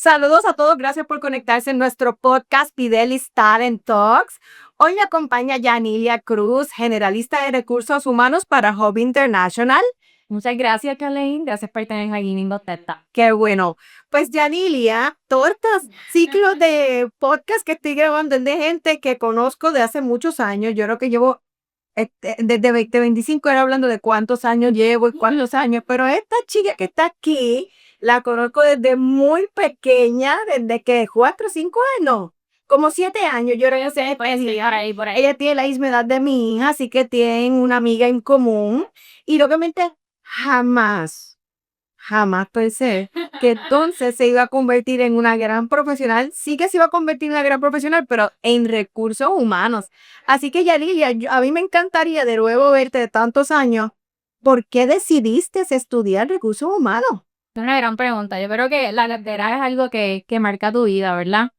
Saludos a todos, gracias por conectarse en nuestro podcast Fidelis Talent Talks. Hoy me acompaña Yanilia Cruz, generalista de recursos humanos para Hub International. Muchas gracias, Kalein. Gracias por tenerme aquí en Boteta. Qué bueno. Pues Yanilia, todos estos ciclos de podcast que estoy grabando es de gente que conozco de hace muchos años. Yo creo que llevo desde 2025 era hablando de cuántos años llevo y cuántos años, pero esta chica que está aquí la conozco desde muy pequeña, desde que 4 o 5 años, como 7 años, yo creo que sé, pues, Sí, por ahí. ella tiene la misma edad de mi hija, así que tienen una amiga en común, y obviamente jamás pensé que entonces se iba a convertir en una gran profesional. Sí que se iba a convertir en una gran profesional, pero en recursos humanos. Así que Yalilia, a mí me encantaría de nuevo verte de tantos años. ¿Por qué decidiste estudiar recursos humanos? Es una gran pregunta. Yo creo que la cartera es algo que marca tu vida, ¿verdad?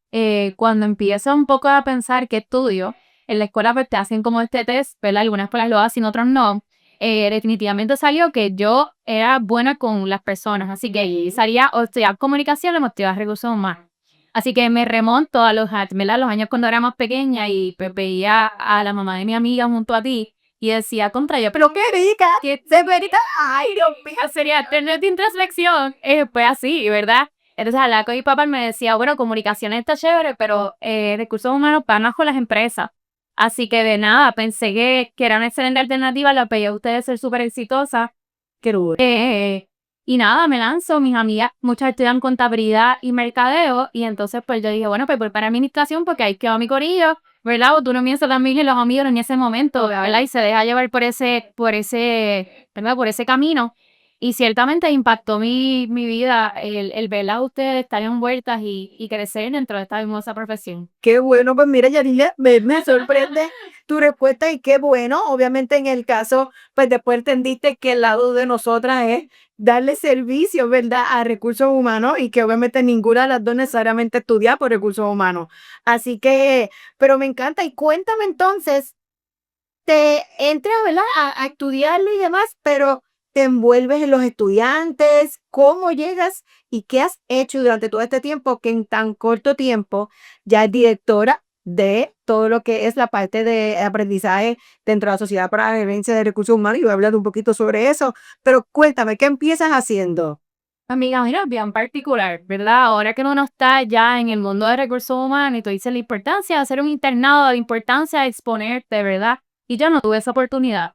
Cuando empiezas un poco a pensar qué estudio, en la escuela pues te hacen como este test, ¿verdad? Algunas escuelas lo hacen, otras no. Definitivamente salió que yo era buena con las personas, así que salía o estudiar comunicación o estudiar recursos humanos. Así que me remonto a ¿verdad? Los años cuando era más pequeña y pues, veía a la mamá de mi amiga junto a ti y decía contra yo, Pero qué rica, se verita. ay, Dios mío, sería tener de introspección. Pues así, ¿verdad? Entonces, hablaba con mi papá y me decía, bueno, comunicaciones está chévere, pero recursos humanos van más con las empresas. Así que de nada, pensé que era una excelente alternativa, la pedí a ustedes ser súper exitosa. Qué rudo. Y nada, me lanzo, mis amigas, muchas estudian contabilidad y mercadeo, y entonces pues yo dije, bueno, pues voy para administración porque ahí quedó mi corillo, ¿verdad? O tú no piensas también en los amigos en ese momento, ¿verdad? Y se deja llevar ¿verdad? Por ese camino. Y ciertamente impactó mi vida el verla a ustedes estar envueltas y crecer dentro de esta hermosa profesión. Qué bueno, pues mira, Yarilia, me sorprende tu respuesta y qué bueno. Obviamente en el caso, pues después entendiste que el lado de nosotras es darle servicio, ¿verdad?, a recursos humanos y que obviamente ninguna de las dos necesariamente estudia por recursos humanos. Así que, pero me encanta. Y cuéntame entonces, te entras, ¿verdad?, a estudiarlo y demás, pero te envuelves en los estudiantes, ¿cómo llegas y qué has hecho durante todo este tiempo que en tan corto tiempo ya es directora de todo lo que es la parte de aprendizaje dentro de la Sociedad para la Gerencia de Recursos Humanos? Y voy a hablar un poquito sobre eso, pero cuéntame, ¿qué empiezas haciendo? Amiga, mira, bien particular, ¿verdad? Ahora que uno está ya en el mundo de recursos humanos y tú dices la importancia de hacer un internado, la importancia de exponerte, ¿verdad? Y yo no tuve esa oportunidad.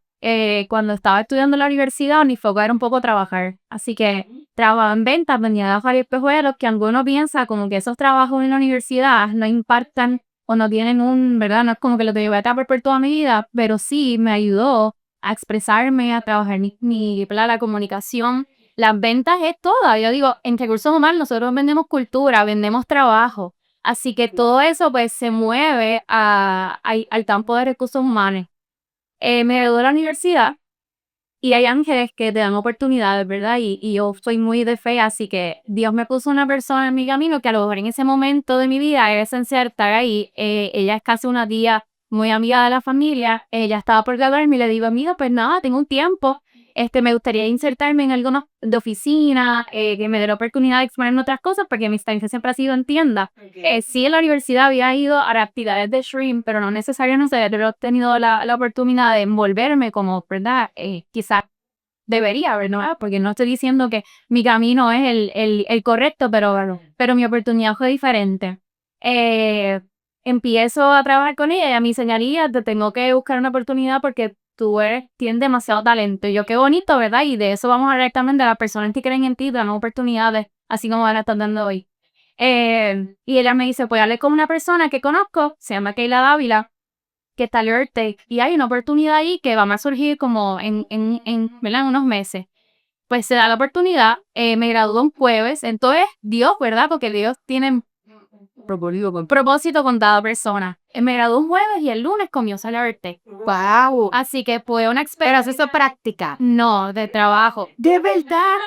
Cuando estaba estudiando en la universidad, mi foco era un poco trabajar. Así que trabajaba en ventas, vendía gafas y espejuelos, que alguno piensa como que esos trabajos en la universidad no impactan o no tienen ¿verdad? No es como que lo te voy a tapar por toda mi vida, pero sí me ayudó a expresarme, a trabajar ¿verdad? La comunicación. Las ventas es toda. Yo digo, en recursos humanos nosotros vendemos cultura, vendemos trabajo. Así que todo eso pues se mueve al campo de recursos humanos. Me gradué de la universidad y hay ángeles que te dan oportunidades, ¿verdad? Y yo soy muy de fe, así que Dios me puso una persona en mi camino que a lo mejor en ese momento de mi vida era esencial estar ahí. Ella es casi una tía muy amiga de la familia. Ella estaba por graduarme y le digo, amiga, pues nada, tengo un tiempo. Me gustaría insertarme en algunos de oficina, que me dé la oportunidad de exponer otras cosas, porque mi experiencia siempre ha sido en tienda. Sí, en la universidad había ido a actividades de Shrimp, pero no necesariamente he tenido la oportunidad de envolverme como, ¿verdad? Quizás debería, ¿verdad? Porque no estoy diciendo que mi camino es el correcto, pero mi oportunidad fue diferente. Eh, Empiezo a trabajar con ella y a mi señalía te tengo que buscar una oportunidad porque tienes demasiado talento. Y yo, qué bonito, ¿verdad? Y de eso vamos a hablar también de las personas que creen en ti, te dan oportunidades, así como van a estar dando hoy. Y ella me dice, pues hablé con una persona que conozco, se llama Keila Dávila, que está Tech, y hay una oportunidad ahí que va a surgir como ¿verdad? En unos meses. Pues se da la oportunidad, me graduó un jueves, entonces Dios, ¿verdad? Porque Dios tiene propósito con cada persona. Me graduó un jueves y el lunes comienzo a Tech. ¡Wow! Así que fue una Pero experiencia. haces eso práctica. No, de trabajo. De verdad.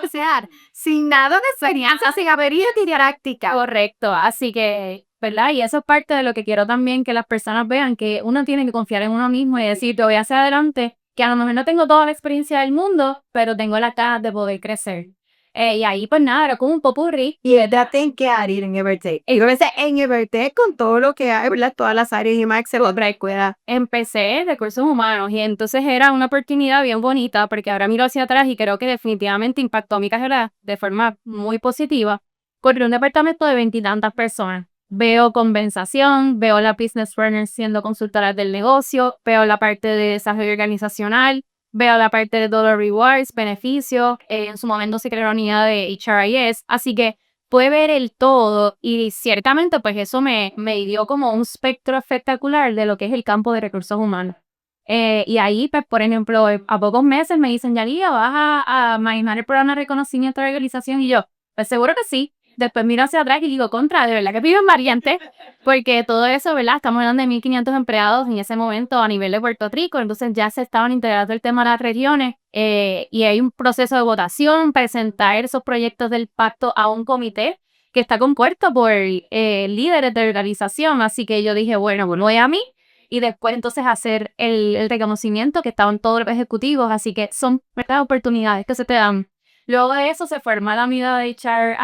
O sea, sin nada de experiencia, sin haber ido a práctica. Correcto, así que, ¿verdad? Y eso es parte de lo que quiero también que las personas vean, que uno tiene que confiar en uno mismo y decir, te voy hacia adelante, que a lo mejor no tengo toda la experiencia del mundo, pero tengo la cara de poder crecer. Y ahí pues nada, era como un popurrí. ¿Y quedaste en qué área en Evertech? Y yo pensé en Evertech con todo lo que hay, ¿verdad? Todas las áreas y más que se otra escuela. Empecé recursos humanos y entonces era una oportunidad bien bonita porque ahora miro hacia atrás y creo que definitivamente impactó mi carrera de forma muy positiva. Corrí un departamento de 20 y tantas personas. Veo compensación, veo la business partner siendo consultoras del negocio, veo la parte de desarrollo organizacional, veo la parte de dollar rewards, beneficios. En su momento se creó una unidad de HRIS, así que pude ver el todo y ciertamente pues eso me dio como un espectro espectacular de lo que es el campo de recursos humanos. Y ahí, pues, por ejemplo, a pocos meses me dicen, Yalía, vas a manejar el programa de reconocimiento de organización y yo, pues seguro que sí. Después miro hacia atrás y digo, contra, de verdad que vivo en Variante, porque todo eso, ¿verdad? Estamos hablando de 1.500 empleados en ese momento a nivel de Puerto Rico, entonces ya se estaban integrando el tema de las regiones y hay un proceso de votación, presentar esos proyectos del pacto a un comité que está compuesto por líderes de organización, así que yo dije, bueno, voy a mí y después entonces hacer el reconocimiento que estaban todos los ejecutivos, así que son, ¿verdad?, oportunidades que se te dan. Luego de eso se forma la unidad de HR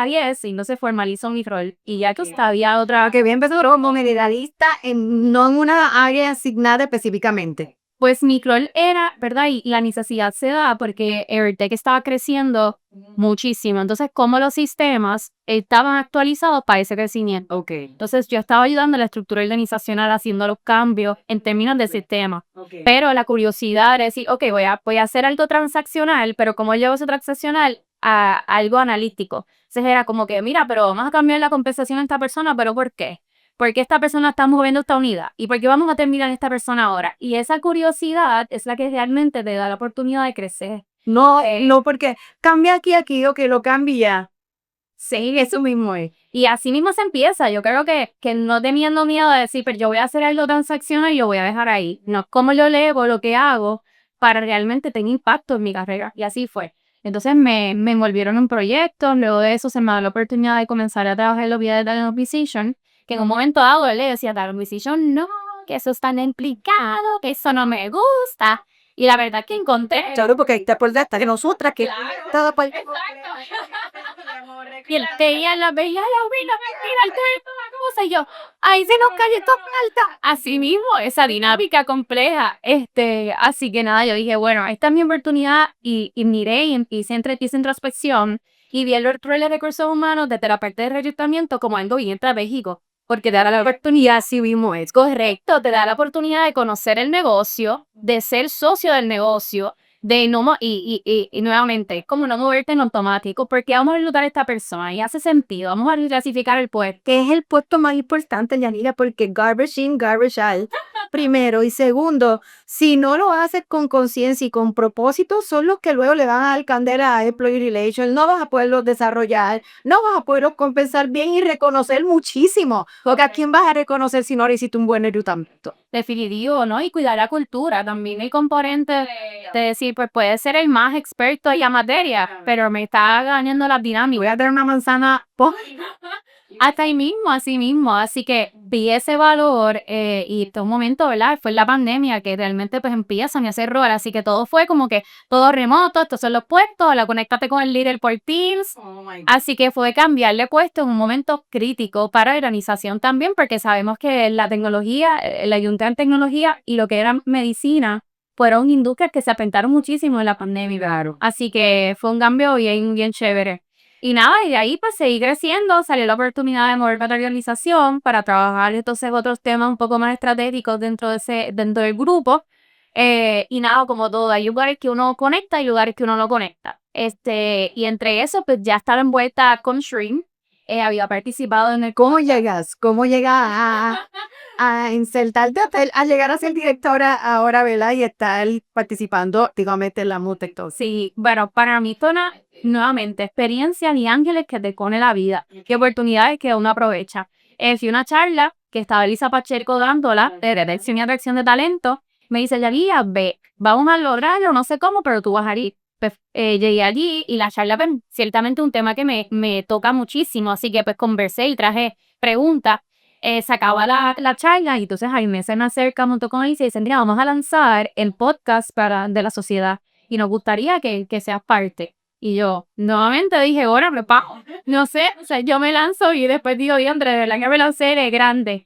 y no se formalizó mi rol. Y ya que había otra, Que bien empezó como generalista, no en una área asignada específicamente. pues mi rol era, ¿verdad? Y la necesidad se da porque Evertech estaba creciendo muchísimo. Entonces, como los sistemas estaban actualizados para ese crecimiento. Ok. Entonces, yo estaba ayudando a la estructura organizacional haciendo los cambios en términos de sistema. Okay. Pero la curiosidad era decir, ok, voy a hacer algo transaccional, pero ¿cómo llevo eso transaccional a algo analítico? Entonces era como que, mira, pero vamos a cambiar la compensación a esta persona, ¿pero por qué? ¿Por qué esta persona está moviendo esta unidad? ¿Y por qué vamos a terminar esta persona ahora? Y esa curiosidad es la que realmente te da la oportunidad de crecer. No, no, porque cambia aquí, o que lo cambia. Sí, eso mismo es. Y así mismo se empieza. Yo creo que no teniendo miedo de decir, pero yo voy a hacer algo transaccional y yo voy a dejar ahí. No es como yo leo lo que hago para realmente tener impacto en mi carrera. Y así fue. Entonces me envolvieron en proyectos. Luego de eso se me dio la oportunidad de comenzar a trabajar en los videos de Talent Acquisition. Que en un momento dado él le decía, Talent Acquisition, no, que eso es tan implicado, que eso no me gusta. Y la verdad que encontré. Claro, porque ahí te acordaste de nosotras que todo por... Y él veía la mira toda cosa, y yo, ahí se nos cayó esto falta. Así mismo, esa dinámica compleja. Así que nada, yo dije, bueno, esta es mi oportunidad, y miré y hice introspección, y vi el rol de recursos humanos desde la parte de reclutamiento como algo bien estratégico. Porque te da la oportunidad, así mismo es correcto, te da la oportunidad de conocer el negocio, de ser socio del negocio, de no y nuevamente, es como no moverte en automático, porque vamos a reclutar a esta persona y hace sentido, vamos a clasificar el puesto. Que es el puesto más importante, Yanira, porque garbage in, garbage out, primero. Y segundo, si no lo haces con conciencia y con propósito, son los que luego le van a dar candela a Employee Relations. No vas a poderlos desarrollar, no vas a poderlos compensar bien y reconocer muchísimo. Porque ¿a quién vas a reconocer si no le hiciste un buen reclutamiento? Definitivo, ¿no? Y cuidar la cultura, también el componente de decir, pues puede ser el más experto en la materia, pero me está ganando las dinámicas. Voy a dar una manzana. Hasta ahí mismo, así mismo. Así que vi ese valor y de un momento, ¿verdad? Fue la pandemia que realmente pues empiezan a hacer rol. Así que todo fue como que todo remoto, estos son los puestos, la conéctate con el líder por Teams. Así que fue cambiarle puesto en un momento crítico para la organización también, porque sabemos que la tecnología, la ayunta en tecnología y lo que era medicina fueron industrias que se afectaron muchísimo en la pandemia. Claro. Así que fue un cambio bien, bien chévere. Y nada, y de ahí pues seguí creciendo, salió la oportunidad de moverme a la organización para trabajar entonces otros temas un poco más estratégicos dentro del grupo. Y nada, como todo, hay lugares que uno conecta y lugares que uno no conecta. Y entre eso, pues ya estaba envuelta con Shrimp. Había participado en el... ¿Cómo llegas? ¿Cómo llegas a insertarte a llegar a ser directora ahora, ¿verdad? Y estar participando activamente en la Mutec. Sí, bueno, para mí fue nuevamente, experiencias y ángeles que te pone la vida. Qué oportunidades que uno aprovecha. Fui a una charla que estaba Elisa Pacheco dándola de detección y atracción de talento. Me dice, Yalía, ve, vamos a lograrlo, no sé cómo, pero tú vas a ir. Pues, llegué allí y la charla, pues, ciertamente un tema que me toca muchísimo, así que pues conversé y traje preguntas. Se acaba la charla y entonces Jaime se me acerca junto con Elisa y dice, mira, vamos a lanzar el podcast de la sociedad y nos gustaría que seas parte. Y yo nuevamente dije, ahora me pago. No sé, o sea, yo me lanzo y después digo, diantre, de verdad que me lancé de grande.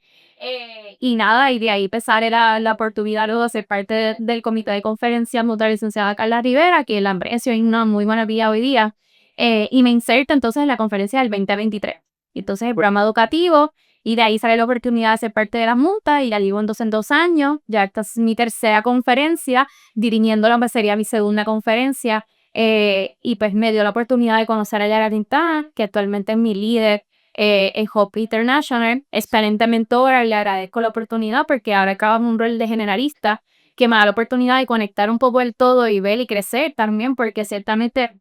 Y nada, y de ahí empezar era la oportunidad luego de ser parte del comité de conferencia mutua licenciada Carla Rivera, que la aprecio en una muy buena vida hoy día. Y me inserta entonces en la conferencia del 2023. Y entonces el programa educativo, y de ahí sale la oportunidad de ser parte de la Junta, y ya llevo entonces en 2 años, ya esta es mi tercera conferencia, dirigiendo lo que sería mi segunda conferencia, y pues me dio la oportunidad de conocer a Yara Quintana, que actualmente es mi líder en Hope International, excelente mentora, le agradezco la oportunidad porque ahora acabo en un rol de generalista que me da la oportunidad de conectar un poco el todo y ver y crecer también, porque ciertamente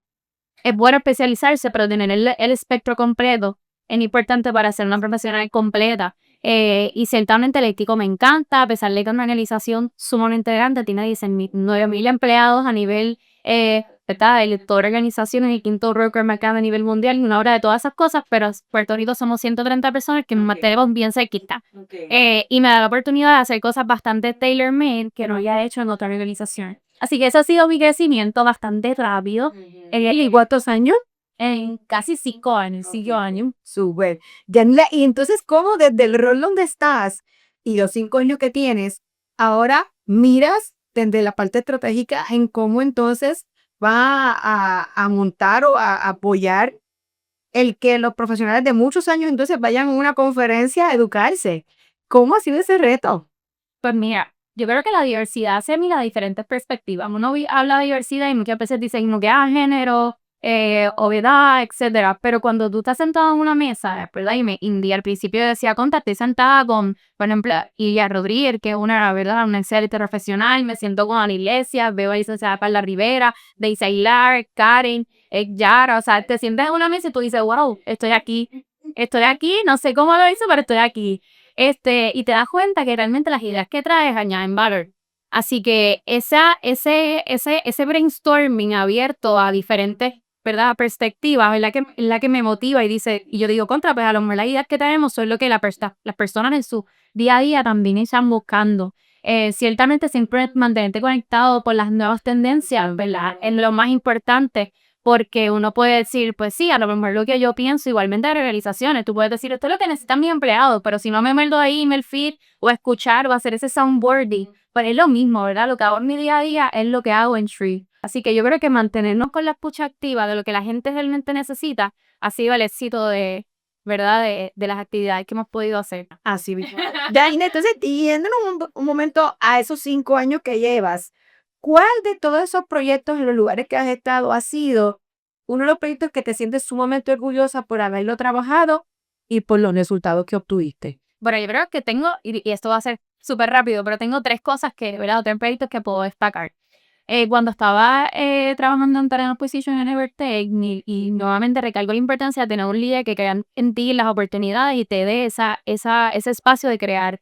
es bueno especializarse, pero tener el espectro completo es importante para ser una profesional completa. Y ciertamente el ético me encanta, a pesar de que es una organización sumamente grande, tiene 9.000 empleados a nivel, ¿verdad? De toda la organización, es el quinto record marcado a nivel mundial, y una hora de todas esas cosas, pero en Puerto Rico somos 130 personas que nos mantenemos bien cerquita. Y me da la oportunidad de hacer cosas bastante tailor-made que no había hecho en otra organización. Así que ese ha sido mi crecimiento bastante rápido. ¿Y cuántos años? En casi 5 años, 5 años. Súper. Yanila, y entonces, ¿cómo desde el rol donde estás y los 5 años que tienes, ahora miras desde la parte estratégica en cómo entonces va a montar o a apoyar el que los profesionales de muchos años entonces vayan a una conferencia a educarse? ¿Cómo ha sido ese reto? Pues mira, yo creo que la diversidad se mira de diferentes perspectivas. Uno habla de diversidad y muchas veces dicen no que género, edad, etcétera. Pero cuando tú estás sentado en una mesa, ¿verdad? Y al principio decía, conta, estoy sentada con, por ejemplo, Ilia Rodríguez, que es una, ¿verdad? Una excelente profesional. Me siento con Ana Iglesias, veo a licenciada Carla Rivera, Deise Aguilar, Karen, Yara. O sea, te sientas en una mesa y tú dices, wow, estoy aquí. Estoy aquí, no sé cómo lo hice, pero estoy aquí. Y te das cuenta que realmente las ideas que traes añaden valor. Así que ese brainstorming abierto a diferentes, ¿verdad? Perspectivas es la que me motiva y dice, y yo digo, contra, pues a lo mejor las ideas que tenemos son lo que las personas en su día a día también están buscando. Ciertamente siempre mantenerte conectado por las nuevas tendencias, ¿verdad? Es lo más importante. Porque uno puede decir, pues sí, a lo mejor lo que yo pienso, igualmente de realizaciones, tú puedes decir, esto es lo que necesitan mis empleados, pero si no me meto ahí, email feed, o escuchar, o hacer ese soundboarding, pues es lo mismo, ¿verdad? Lo que hago en mi día a día es lo que hago en Tree. Así que yo creo que mantenernos con la escucha activa de lo que la gente realmente necesita ha sido el éxito de, ¿verdad? De las actividades que hemos podido hacer. Así mismo. Yanina, entonces, yéndonos un momento a esos 5 años que llevas, ¿cuál de todos esos proyectos en los lugares que has estado ha sido uno de los proyectos que te sientes sumamente orgullosa por haberlo trabajado y por los resultados que obtuviste? Bueno, yo creo que tengo, y esto va a ser súper rápido, pero tengo 3 cosas que, ¿verdad? 3 proyectos que puedo destacar. Cuando estaba trabajando en Talent Acquisition en Evertech, y nuevamente recalco la importancia de tener un líder que crea en ti las oportunidades y te dé ese espacio de crear.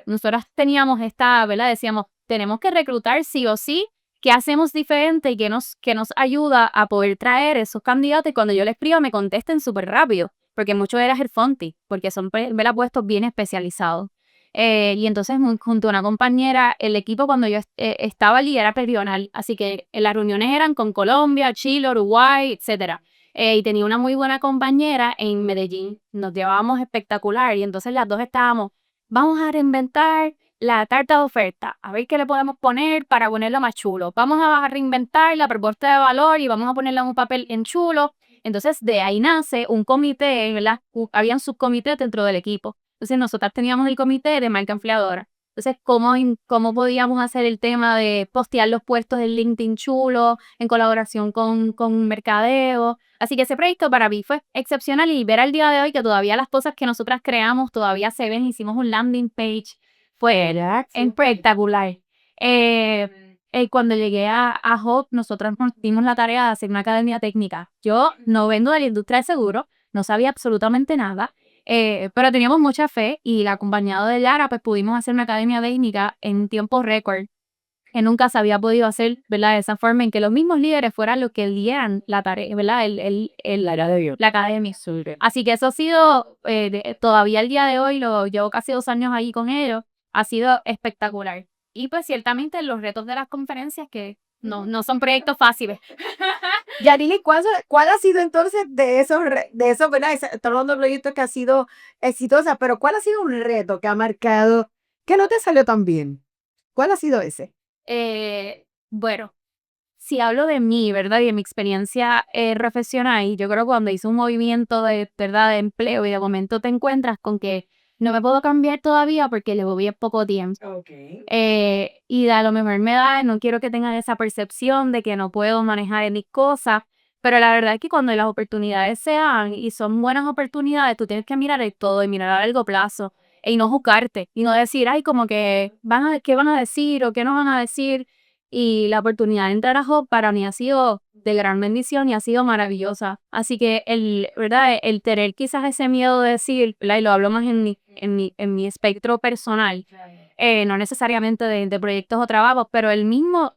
Nosotros teníamos ¿verdad? Decíamos, tenemos que reclutar sí o sí. ¿Qué hacemos diferente y qué nos ayuda a poder traer esos candidatos? Y cuando yo les escribo, me contesten súper rápido, porque mucho era Headhunting, porque son ¿verdad? Puestos bien especializados. Y entonces junto a una compañera, el equipo cuando yo estaba allí era regional, así que las reuniones eran con Colombia, Chile, Uruguay, etcétera. Y tenía una muy buena compañera en Medellín, nos llevábamos espectacular y entonces las dos estábamos, vamos a reinventar la carta de oferta, a ver qué le podemos poner para ponerlo más chulo. Vamos a reinventar la propuesta de valor y vamos a ponerla en un papel en chulo. Entonces de ahí nace un comité, ¿verdad? Habían subcomités dentro del equipo. Entonces nosotras teníamos el comité de marca empleadora. Entonces, ¿cómo podíamos hacer el tema de postear los puestos en LinkedIn chulo, en colaboración con Mercadeo? Así que ese proyecto para mí fue excepcional y ver al día de hoy que todavía las cosas que nosotras creamos todavía se ven. Hicimos un landing page, fue espectacular. Cuando llegué a Hop, nosotros nos dimos la tarea de hacer una academia técnica. Yo no vengo de la industria de seguro, no sabía absolutamente nada. Pero teníamos mucha fe y acompañado de Yara, pues pudimos hacer una academia técnica en tiempo récord, que nunca se había podido hacer, ¿verdad? De esa forma en que los mismos líderes fueran los que dieran la tarea, ¿verdad? La academia. Así que eso ha sido, todavía el día de hoy, lo llevo casi 2 años ahí con ellos, ha sido espectacular. Y pues ciertamente los retos de las conferencias que no son proyectos fáciles. Yarili, ¿cuál ha sido entonces de esos, verdad? Estamos hablando de proyectos que ha sido exitosa, pero ¿cuál ha sido un reto que ha marcado que no te salió tan bien? ¿Cuál ha sido ese? Bueno, si hablo de mí, ¿verdad? Y de mi experiencia profesional, yo creo que cuando hice un movimiento de, ¿verdad? De empleo y de momento te encuentras con que no me puedo cambiar todavía porque le voy a poco tiempo. Okay. Y a lo mejor me da, no quiero que tengan esa percepción de que no puedo manejar mis cosas, pero la verdad es que cuando las oportunidades se dan y son buenas oportunidades, tú tienes que mirar el todo y mirar a largo plazo y no juzgarte y no decir, ay, como que qué van a decir o qué no van a decir. Y la oportunidad de entrar a Hub para mí ha sido de gran bendición y ha sido maravillosa. Así que ¿verdad? El tener quizás ese miedo de decir, ¿verdad? Y lo hablo más en mi espectro personal, no necesariamente de proyectos o trabajos, pero el mismo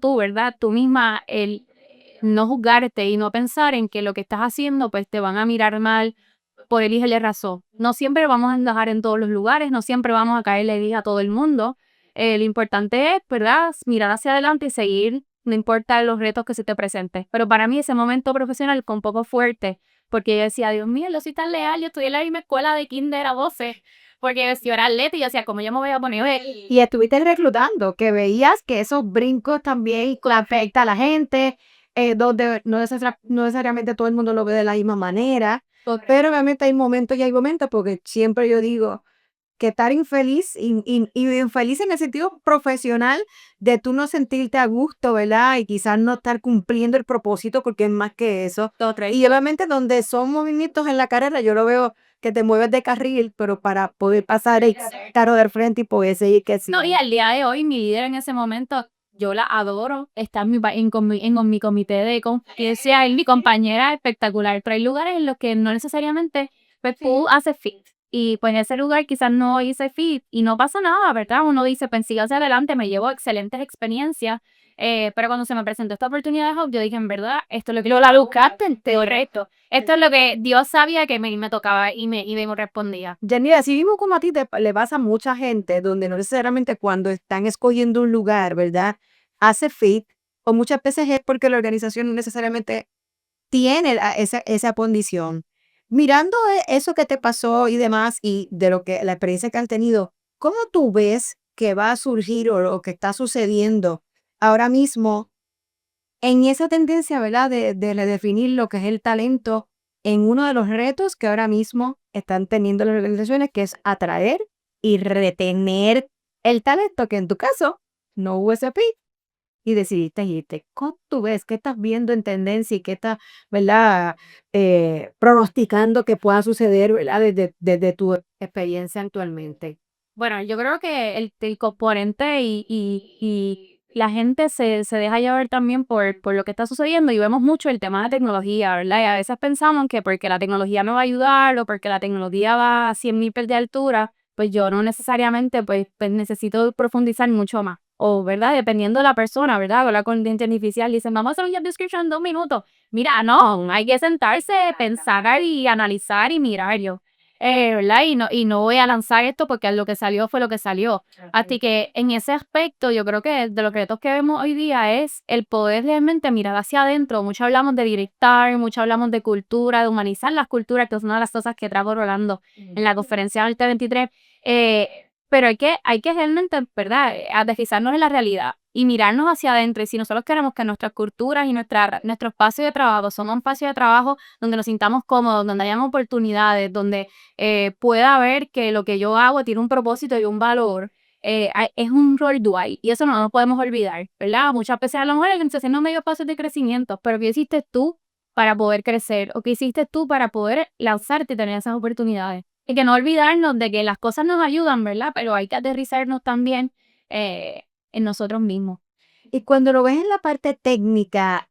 tú, ¿verdad? Tú misma, el no juzgarte y no pensar en que lo que estás haciendo, pues te van a mirar mal por el hijo y la razón. No siempre vamos a encajar en todos los lugares, no siempre vamos a caerle bien a todo el mundo. Lo importante es, ¿verdad? Mirar hacia adelante y seguir, no importa los retos que se te presenten. Pero para mí ese momento profesional fue un poco fuerte, porque yo decía, Dios mío, yo soy tan leal, yo estudié en la misma escuela de kinder a 12, porque yo era atleta y yo decía, ¿cómo yo me voy a poner? Y estuviste reclutando, que veías que esos brincos también le afecta a la gente, donde no necesariamente todo el mundo lo ve de la misma manera, pero obviamente hay momentos y hay momentos, porque siempre yo digo que estar infeliz y infeliz en el sentido profesional de tú no sentirte a gusto, ¿verdad? Y quizás no estar cumpliendo el propósito, porque es más que eso. Y obviamente donde son movimientos en la carrera, yo lo veo que te mueves de carril, pero para poder pasar el carro del frente y poder seguir que sí. No, y al día de hoy, mi líder en ese momento, yo la adoro, está en mi comité de confidencia, es mi compañera espectacular, pero hay lugares en los que no necesariamente pues, tú haces fit. Y pues en ese lugar quizás no hice fit y no pasa nada, ¿verdad? Uno dice, pues sigo hacia adelante, me llevo excelentes experiencias, pero cuando se me presentó esta oportunidad de Hub, yo dije, en verdad, esto es lo que lo la buscaste, correcto. Esto es lo que Dios sabía que me tocaba y me respondía. Jenny, así mismo como a ti le pasa a mucha gente, donde no necesariamente cuando están escogiendo un lugar, ¿verdad? Hace fit, o muchas veces es porque la organización no necesariamente tiene esa condición. Mirando eso que te pasó y demás, y de lo que la experiencia que has tenido, ¿cómo tú ves que va a surgir o lo que está sucediendo ahora mismo en esa tendencia, ¿verdad? De redefinir lo que es el talento en uno de los retos que ahora mismo están teniendo las organizaciones, que es atraer y retener el talento, que en tu caso no hubo ese pic y decidiste irte. ¿Cómo tú ves? ¿Qué estás viendo en tendencia y qué estás, verdad, pronosticando que pueda suceder, verdad, desde tu experiencia actualmente? Bueno, yo creo que el componente y la gente se deja llevar también por lo que está sucediendo y vemos mucho el tema de tecnología, ¿verdad? Y a veces pensamos que porque la tecnología me va a ayudar o porque la tecnología va a 100 mil pies de altura, pues yo no necesariamente pues necesito profundizar mucho más. O, ¿verdad? Dependiendo de la persona, ¿verdad? Hablar con inteligencia artificial, dicen, vamos a hacer un job description en 2 minutos. Mira, no, hay que sentarse, pensar y analizar y mirar yo. ¿Verdad? Y no voy a lanzar esto porque lo que salió fue lo que salió. Así que en ese aspecto, yo creo que de los retos que vemos hoy día es el poder realmente mirar hacia adentro. Mucho hablamos de directar, mucho hablamos de cultura, de humanizar las culturas, que es una de las cosas que trajo Rolando en la conferencia del T23. Pero hay que realmente, ¿verdad? Aterrizarnos en la realidad y mirarnos hacia adentro. Y si nosotros queremos que nuestras culturas y nuestro espacio de trabajo somos un espacio de trabajo donde nos sintamos cómodos, donde hayan oportunidades, donde pueda ver que lo que yo hago tiene un propósito y un valor, es un rol dual y eso no nos podemos olvidar, ¿verdad? Muchas veces a lo mejor la organización no me dio pasos de crecimiento, pero ¿qué hiciste tú para poder crecer? ¿O qué hiciste tú para poder lanzarte y tener esas oportunidades? Y que no olvidarnos de que las cosas nos ayudan, ¿verdad? Pero hay que aterrizarnos también en nosotros mismos. Y cuando lo ves en la parte técnica,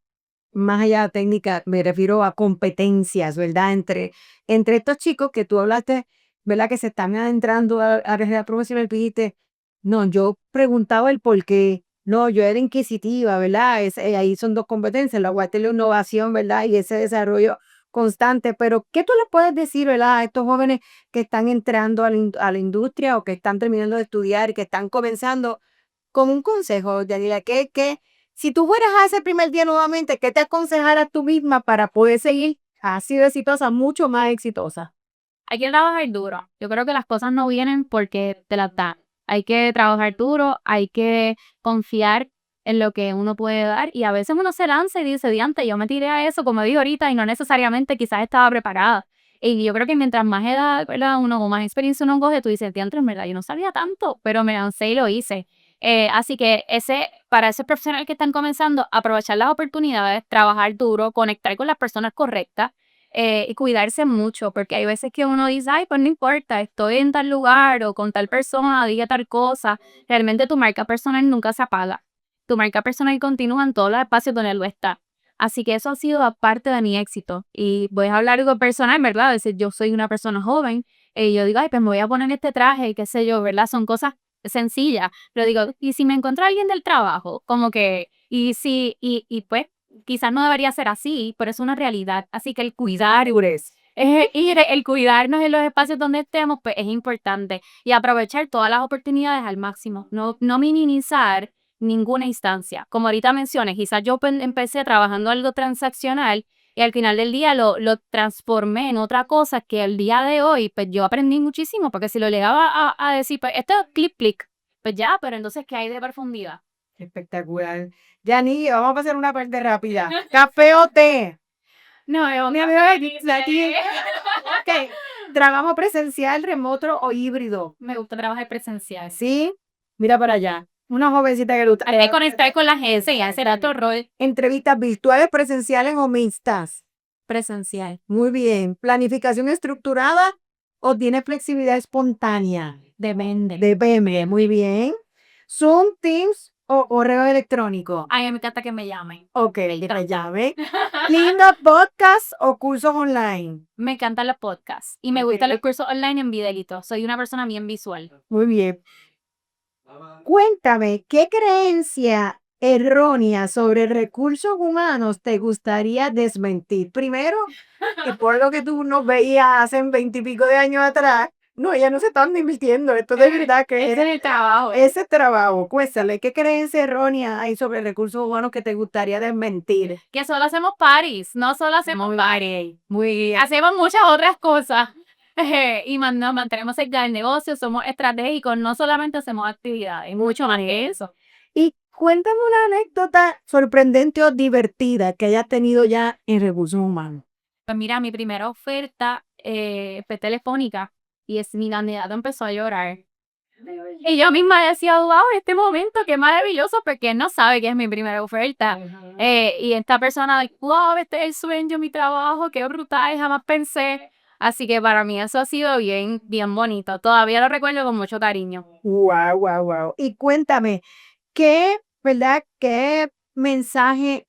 más allá de técnica, me refiero a competencias, ¿verdad? Entre estos chicos que tú hablaste, ¿verdad? Que se están adentrando a la realidad profesional, tú dijiste, no, yo preguntaba el por qué, no, yo era inquisitiva, ¿verdad? Ahí son dos competencias, la guardia la innovación, ¿verdad? Y ese desarrollo constante, pero ¿qué tú le puedes decir, ¿verdad? A estos jóvenes que están entrando a la industria o que están terminando de estudiar y que están comenzando con un consejo, Daniela, que Si tú fueras a ese primer día nuevamente, ¿qué te aconsejaras tú misma para poder seguir así de exitosa, mucho más exitosa? Hay que trabajar duro. Yo creo que las cosas no vienen porque te las dan. Hay que trabajar duro, hay que confiar en lo que uno puede dar y a veces uno se lanza y dice, diante, yo me tiré a eso, como digo ahorita, y no necesariamente quizás estaba preparada. Y yo creo que mientras más edad, ¿verdad? Uno o más experiencia uno coge, tú dices, diantre, en verdad, yo no sabía tanto, pero me lancé y lo hice. Así que para ese profesional que están comenzando, aprovechar las oportunidades, trabajar duro, conectar con las personas correctas y cuidarse mucho, porque hay veces que uno dice, ay, pues no importa, estoy en tal lugar o con tal persona, diga tal cosa. Realmente tu marca personal nunca se apaga. Tu marca personal continúa en todos los espacios donde lo está. Así que eso ha sido parte de mi éxito. Y voy a hablar algo personal, ¿verdad? A veces yo soy una persona joven y yo digo, ay, pues me voy a poner este traje y qué sé yo, ¿verdad? Son cosas sencillas. Pero digo, ¿y si me encuentro a alguien del trabajo? Como que, y si, y pues quizás no debería ser así, pero es una realidad. Así que el cuidar, el cuidarnos en los espacios donde estemos, pues es importante. Y aprovechar todas las oportunidades al máximo. No minimizar ninguna instancia. Como ahorita mencioné, quizás yo empecé trabajando algo transaccional y al final del día lo transformé en otra cosa que al día de hoy, pues yo aprendí muchísimo, porque si lo llegaba a decir, pues esto es clic, clic, pues ya, pero entonces, ¿qué hay de profundidad? Espectacular. Yani, vamos a pasar una parte rápida. ¿Café o té? No, es Mi amigo aquí. Ok. ¿Trabajo presencial, remoto o híbrido? Me gusta trabajar presencial. Sí. Mira para allá. Una jovencita que gusta. Hay que conectar con la gente y hacer otro rol ¿Entrevistas virtuales, presenciales o mixtas? presencial. Muy bien. ¿Planificación estructurada o tiene flexibilidad espontánea? Depende. Depende. Muy bien. ¿Zoom, Teams o correo electrónico? Ay, a mí me encanta que me llamen. Ok, ya llave. ¿Lindo podcast o cursos online? Me encantan los podcasts y me Ok. gustan los cursos online en videitos. Soy una persona bien visual. Muy bien. Cuéntame, ¿qué creencia errónea sobre recursos humanos te gustaría desmentir? Primero, que por lo que tú nos veías hace 20 y pico de años atrás, no, ella no se están invirtiendo, esto de verdad que Ese es el trabajo. ese trabajo. Cuéntale, ¿qué creencia errónea hay sobre recursos humanos que te gustaría desmentir? Que solo hacemos parties, no solo hacemos parties. Muy bien. Hacemos muchas otras cosas. Y nos mantenemos cerca del negocio, somos estratégicos, no solamente hacemos actividades, mucho más que eso. Y cuéntame una anécdota sorprendente o divertida que hayas tenido ya en recursos humanos. Pues mira, mi primera oferta fue telefónica y mi candidato empezó a llorar. Y yo misma decía, wow, este momento, qué maravilloso, porque él no sabe que es mi primera oferta. Y esta persona, wow, este es el sueño, mi trabajo, qué brutal, jamás pensé. Así que para mí eso ha sido bien, bien bonito. Todavía lo recuerdo con mucho cariño. Wow, wow, wow. Y cuéntame, ¿qué, verdad, qué mensaje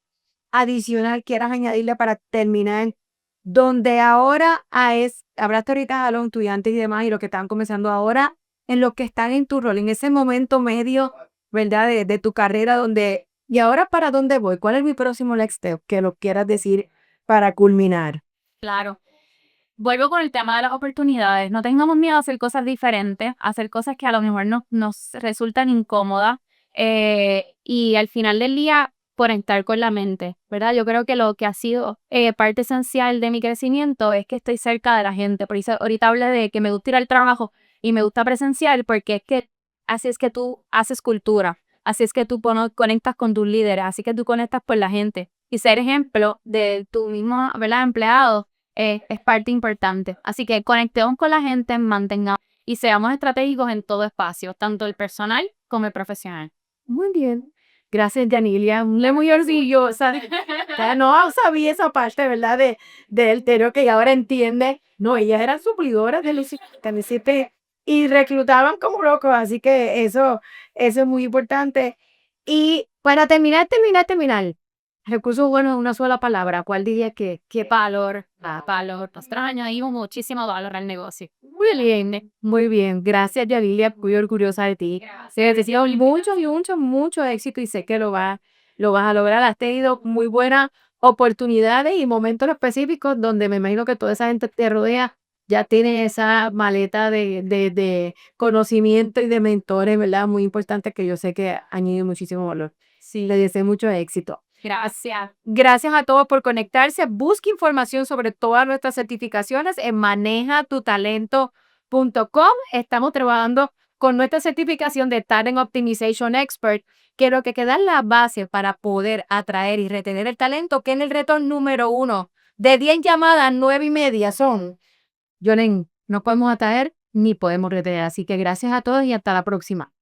adicional quieras añadirle para terminar? Donde ahora hablaste ahorita a los estudiantes y demás y los que están comenzando ahora, en los que están en tu rol, en ese momento medio, ¿verdad? De tu carrera donde, ¿y ahora para dónde voy? ¿Cuál es mi próximo next step? Que lo quieras decir para culminar. Claro. Vuelvo con el tema de las oportunidades. No tengamos miedo a hacer cosas diferentes, a hacer cosas que a lo mejor nos resultan incómodas. Y al final del día, conectar con la mente, ¿verdad? Yo creo que lo que ha sido parte esencial de mi crecimiento es que estoy cerca de la gente. Por eso ahorita hablé de que me gusta ir al trabajo y me gusta presenciar porque es que así es que tú haces cultura, así es que tú conectas con tus líderes, así que tú conectas con la gente. Y ser ejemplo de tu mismo, ¿verdad? Empleado es parte importante. Así que conectemos con la gente, mantengamos y seamos estratégicos en todo espacio, tanto el personal como el profesional. Muy bien. Gracias, Yanilia. Muy orgullosa. Ya no sabía esa parte, ¿verdad? Del Tero que ahora entiende. No, ellas eran suplidoras de Lucy y reclutaban como locos, así que eso es muy importante. Y para terminar. Recursos humanos en una sola palabra. ¿Cuál diría que? ¿Qué Valor, valor, nos trae añadimos muchísimo valor al negocio. Muy bien, muy bien. Gracias, Yalilia. Muy orgullosa de ti. Te deseo mucho éxito y sé que lo vas a lograr. Has tenido muy buenas oportunidades y momentos específicos donde me imagino que toda esa gente te rodea. Ya tiene esa maleta de conocimiento y de mentores, ¿verdad? Muy importante que yo sé que añade muchísimo valor. Sí, le deseo mucho éxito. Gracias. Gracias a todos por conectarse. Busque información sobre todas nuestras certificaciones en manejatutalento.com. Estamos trabajando con nuestra certificación de Talent Optimization Expert, que lo que queda es la base para poder atraer y retener el talento, que en el reto número 1 de 10 llamadas, 9:30 son. Yolen, no podemos atraer ni podemos retener. Así que gracias a todos y hasta la próxima.